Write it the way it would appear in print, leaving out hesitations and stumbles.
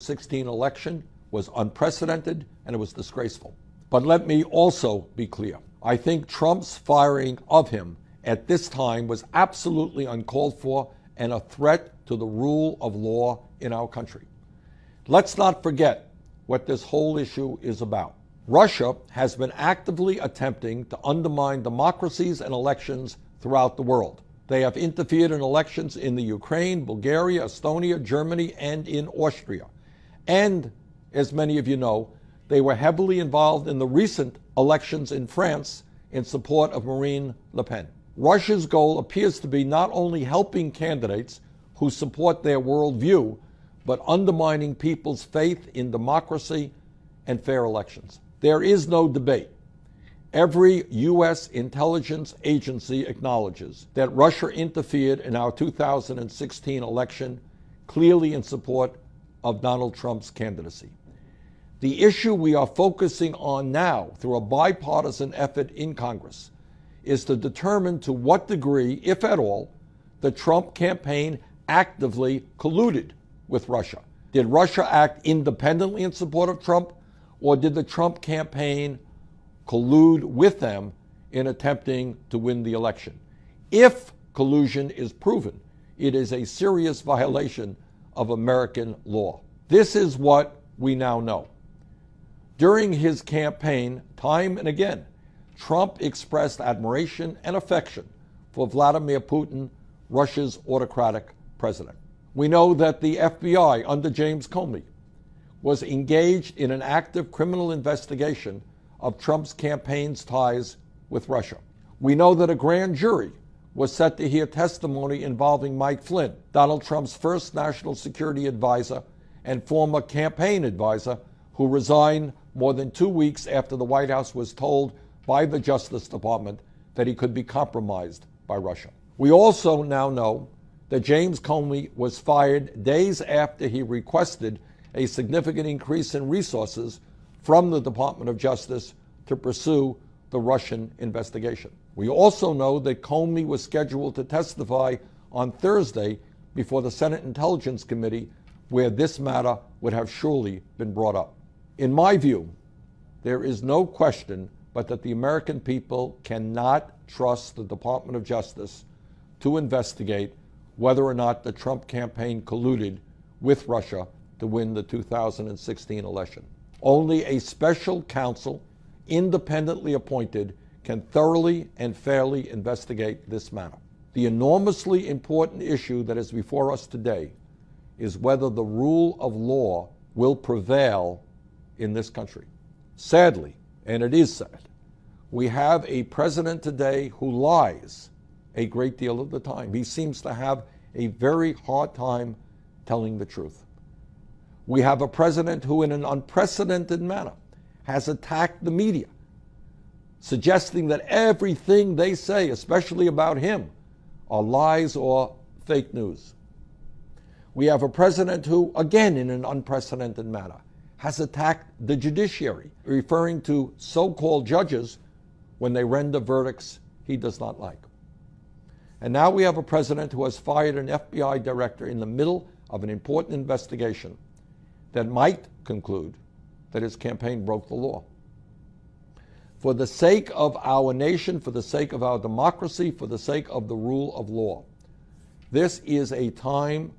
2016 election was unprecedented and it was disgraceful. But let me also be clear. I think Trump's firing of him at this time was absolutely uncalled for and a threat to the rule of law in our country. Let's not forget what this whole issue is about. Russia has been actively attempting to undermine democracies and elections throughout the world. They have interfered in elections in the Ukraine, Bulgaria, Estonia, Germany, and in Austria. And, as many of you know, they were heavily involved in the recent elections in France in support of Marine Le Pen. Russia's goal appears to be not only helping candidates who support their worldview, but undermining people's faith in democracy and fair elections. There is no debate. Every U.S. intelligence agency acknowledges that Russia interfered in our 2016 election, clearly in support of Donald Trump's candidacy. The issue we are focusing on now, through a bipartisan effort in Congress, is to determine to what degree, if at all, the Trump campaign actively colluded with Russia. Did Russia act independently in support of Trump, or did the Trump campaign collude with them in attempting to win the election? If collusion is proven, it is a serious violation of American law. This is what we now know. During his campaign, time and again, Trump expressed admiration and affection for Vladimir Putin, Russia's autocratic president. We know that the FBI under James Comey was engaged in an active criminal investigation of Trump's campaign's ties with Russia. We know that a grand jury was set to hear testimony involving Mike Flynn, Donald Trump's first national security advisor and former campaign advisor, who resigned more than 2 weeks after the White House was told by the Justice Department that he could be compromised by Russia. We also now know that James Comey was fired days after he requested a significant increase in resources from the Department of Justice to pursue the Russian investigation. We also know that Comey was scheduled to testify on Thursday before the Senate Intelligence Committee, where this matter would have surely been brought up. In my view, there is no question but that the American people cannot trust the Department of Justice to investigate whether or not the Trump campaign colluded with Russia to win the 2016 election. Only a special counsel, independently appointed, can thoroughly and fairly investigate this matter. The enormously important issue that is before us today is whether the rule of law will prevail in this country. Sadly, and it is sad, we have a president today who lies a great deal of the time. He seems to have a very hard time telling the truth. We have a president who, in an unprecedented manner, has attacked the media, suggesting that everything they say, especially about him, are lies or fake news. We have a president who, again, in an unprecedented manner, has attacked the judiciary, referring to so-called judges when they render verdicts he does not like. And now we have a president who has fired an FBI director in the middle of an important investigation that might conclude that his campaign broke the law. For the sake of our nation, for the sake of our democracy, for the sake of the rule of law, this is a time